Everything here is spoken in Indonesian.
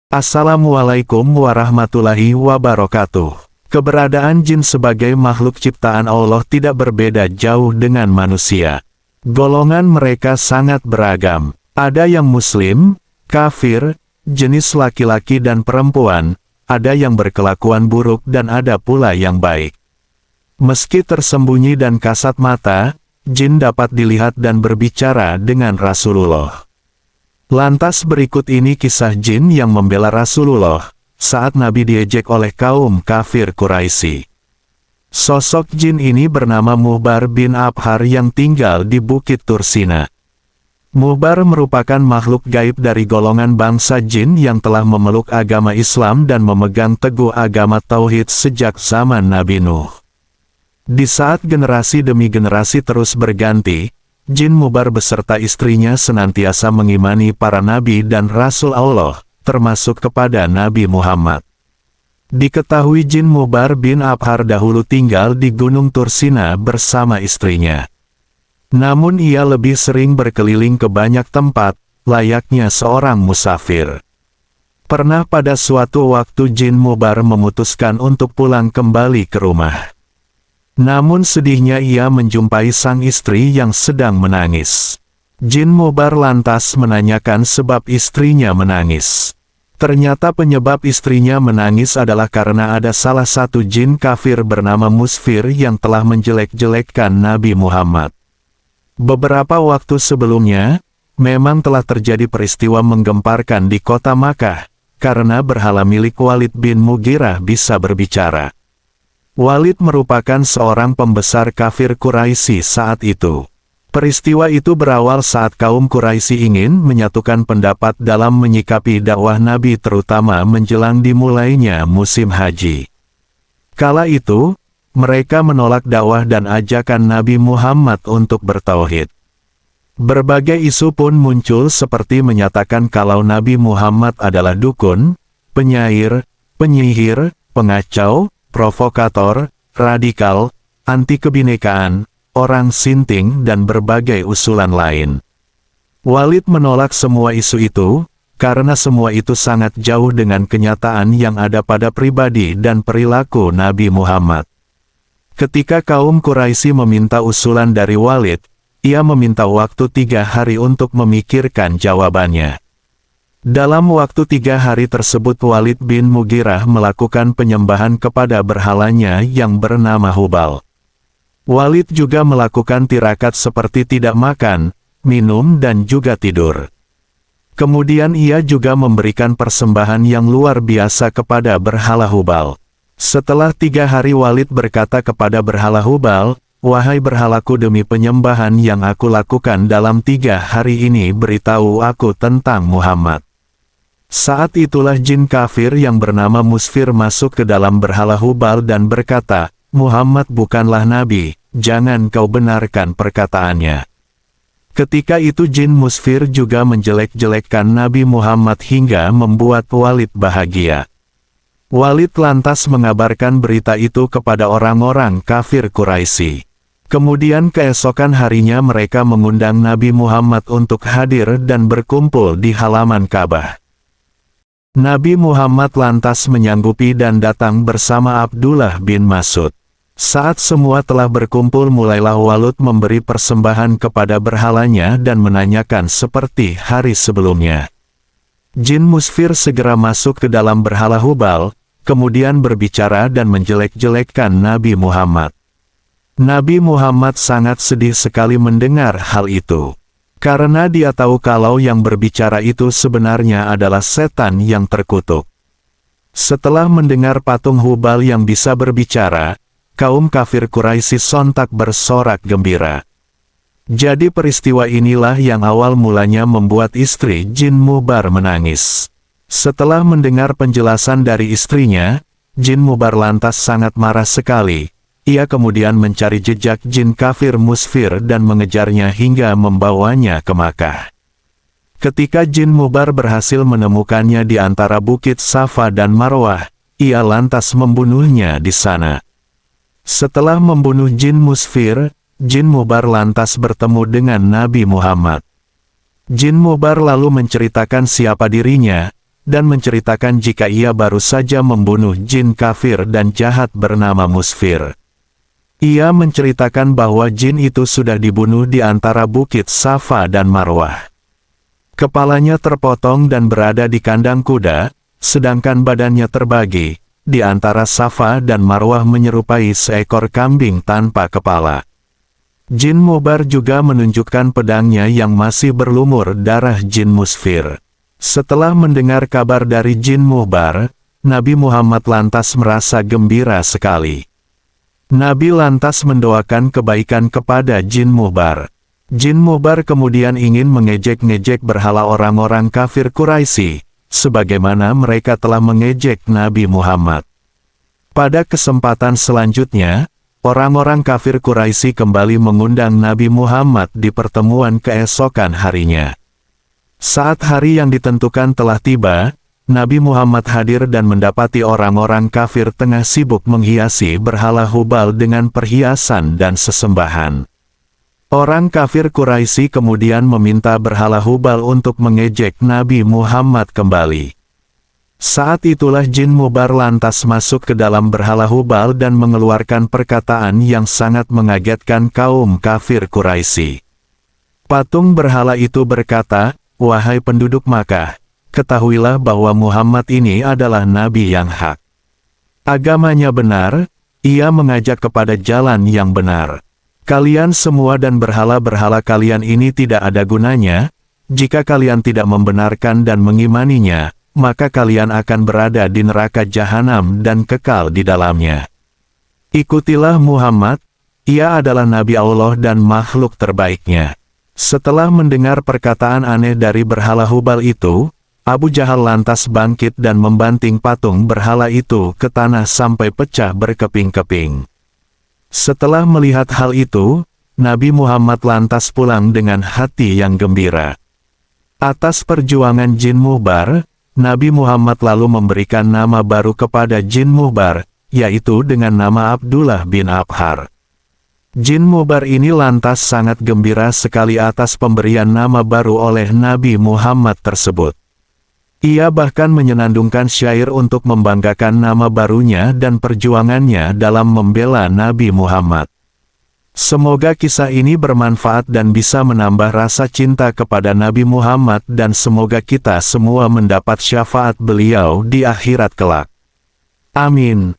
Assalamualaikum warahmatullahi wabarakatuh. Keberadaan jin sebagai makhluk ciptaan Allah tidak berbeda jauh dengan manusia. Golongan mereka sangat beragam. Ada yang muslim, kafir, jenis laki-laki dan perempuan, ada yang berkelakuan buruk dan ada pula yang baik. Meski tersembunyi dan kasat mata, jin dapat dilihat dan berbicara dengan Rasulullah. Lantas berikut ini kisah jin yang membela Rasulullah, saat Nabi diejek oleh kaum kafir Quraisy. Sosok jin ini bernama Muhbar bin Abhar yang tinggal di Bukit Tursina. Muhbar merupakan makhluk gaib dari golongan bangsa jin yang telah memeluk agama Islam dan memegang teguh agama Tauhid sejak zaman Nabi Nuh. Di saat generasi demi generasi terus berganti, jin Muhbar beserta istrinya senantiasa mengimani para nabi dan rasul Allah, termasuk kepada Nabi Muhammad. Diketahui jin Muhbar bin Abhar dahulu tinggal di Gunung Tursina bersama istrinya. Namun ia lebih sering berkeliling ke banyak tempat, layaknya seorang musafir. Pernah pada suatu waktu jin Muhbar memutuskan untuk pulang kembali ke rumah. Namun sedihnya ia menjumpai sang istri yang sedang menangis. Jin Muhbar lantas menanyakan sebab istrinya menangis. Ternyata penyebab istrinya menangis adalah karena ada salah satu jin kafir bernama Musfir yang telah menjelek-jelekkan Nabi Muhammad. Beberapa waktu sebelumnya, memang telah terjadi peristiwa menggemparkan di kota Makkah, karena berhala milik Walid bin Mughirah bisa berbicara. Walid merupakan seorang pembesar kafir Quraisy saat itu. Peristiwa itu berawal saat kaum Quraisy ingin menyatukan pendapat dalam menyikapi dakwah Nabi terutama menjelang dimulainya musim haji. Kala itu, mereka menolak dakwah dan ajakan Nabi Muhammad untuk bertauhid. Berbagai isu pun muncul seperti menyatakan kalau Nabi Muhammad adalah dukun, penyair, penyihir, pengacau, provokator, radikal, anti kebinekaan, orang sinting dan berbagai usulan lain. Walid menolak semua isu itu, karena semua itu sangat jauh dengan kenyataan yang ada pada pribadi dan perilaku Nabi Muhammad. Ketika kaum Quraisy meminta usulan dari Walid, ia meminta waktu 3 hari untuk memikirkan jawabannya. Dalam waktu 3 hari tersebut Walid bin Mughirah melakukan penyembahan kepada berhalanya yang bernama Hubal. Walid juga melakukan tirakat seperti tidak makan, minum dan juga tidur. Kemudian ia juga memberikan persembahan yang luar biasa kepada berhala Hubal. Setelah 3 hari Walid berkata kepada berhala Hubal, "Wahai berhalaku, demi penyembahan yang aku lakukan dalam 3 hari ini beritahu aku tentang Muhammad." Saat itulah jin kafir yang bernama Musfir masuk ke dalam berhala Hubal dan berkata, "Muhammad bukanlah nabi, jangan kau benarkan perkataannya." Ketika itu jin Musfir juga menjelek-jelekkan Nabi Muhammad hingga membuat Walid bahagia. Walid lantas mengabarkan berita itu kepada orang-orang kafir Quraisy. Kemudian keesokan harinya mereka mengundang Nabi Muhammad untuk hadir dan berkumpul di halaman Ka'bah. Nabi Muhammad lantas menyanggupi dan datang bersama Abdullah bin Mas'ud. Saat semua telah berkumpul mulailah Walid memberi persembahan kepada berhalanya dan menanyakan seperti hari sebelumnya. Jin Musfir segera masuk ke dalam berhala Hubal, kemudian berbicara dan menjelek-jelekkan Nabi Muhammad. Nabi Muhammad sangat sedih sekali mendengar hal itu. Karena dia tahu kalau yang berbicara itu sebenarnya adalah setan yang terkutuk. Setelah mendengar patung Hubal yang bisa berbicara, kaum kafir Quraisy sontak bersorak gembira. Jadi peristiwa inilah yang awal mulanya membuat istri jin Muhbar menangis. Setelah mendengar penjelasan dari istrinya, jin Muhbar lantas sangat marah sekali. Ia kemudian mencari jejak jin kafir Musfir dan mengejarnya hingga membawanya ke Makkah. Ketika jin Muhbar berhasil menemukannya di antara bukit Safa dan Marwah, ia lantas membunuhnya di sana. Setelah membunuh jin Musfir, jin Muhbar lantas bertemu dengan Nabi Muhammad. Jin Muhbar lalu menceritakan siapa dirinya, dan menceritakan jika ia baru saja membunuh jin kafir dan jahat bernama Musfir. Ia menceritakan bahwa jin itu sudah dibunuh di antara bukit Safa dan Marwah. Kepalanya terpotong dan berada di kandang kuda, sedangkan badannya terbagi, di antara Safa dan Marwah menyerupai seekor kambing tanpa kepala. Jin Mubar juga menunjukkan pedangnya yang masih berlumur darah jin Musfir. Setelah mendengar kabar dari jin Mubar, Nabi Muhammad lantas merasa gembira sekali. Nabi lantas mendoakan kebaikan kepada jin Mubar. Jin Mubar kemudian ingin mengejek-ngejek berhala orang-orang kafir Quraisy, sebagaimana mereka telah mengejek Nabi Muhammad. Pada kesempatan selanjutnya, orang-orang kafir Quraisy kembali mengundang Nabi Muhammad di pertemuan keesokan harinya. Saat hari yang ditentukan telah tiba, Nabi Muhammad hadir dan mendapati orang-orang kafir tengah sibuk menghiasi berhala Hubal dengan perhiasan dan sesembahan. Orang kafir Quraisy kemudian meminta berhala Hubal untuk mengejek Nabi Muhammad kembali. Saat itulah jin Mubar lantas masuk ke dalam berhala Hubal dan mengeluarkan perkataan yang sangat mengagetkan kaum kafir Quraisy. Patung berhala itu berkata, "Wahai penduduk Makkah, ketahuilah bahwa Muhammad ini adalah nabi yang hak. Agamanya benar, ia mengajak kepada jalan yang benar. Kalian semua dan berhala-berhala kalian ini tidak ada gunanya. Jika kalian tidak membenarkan dan mengimaninya, maka kalian akan berada di neraka jahanam dan kekal di dalamnya. Ikutilah Muhammad, ia adalah Nabi Allah dan makhluk terbaiknya." Setelah mendengar perkataan aneh dari berhala Hubal itu, Abu Jahal lantas bangkit dan membanting patung berhala itu ke tanah sampai pecah berkeping-keping. Setelah melihat hal itu, Nabi Muhammad lantas pulang dengan hati yang gembira. Atas perjuangan jin Mubar, Nabi Muhammad lalu memberikan nama baru kepada jin Mubar, yaitu dengan nama Abdullah bin Abhar. Jin Mubar ini lantas sangat gembira sekali atas pemberian nama baru oleh Nabi Muhammad tersebut. Ia bahkan menyenandungkan syair untuk membanggakan nama barunya dan perjuangannya dalam membela Nabi Muhammad. Semoga kisah ini bermanfaat dan bisa menambah rasa cinta kepada Nabi Muhammad dan semoga kita semua mendapat syafaat beliau di akhirat kelak. Amin.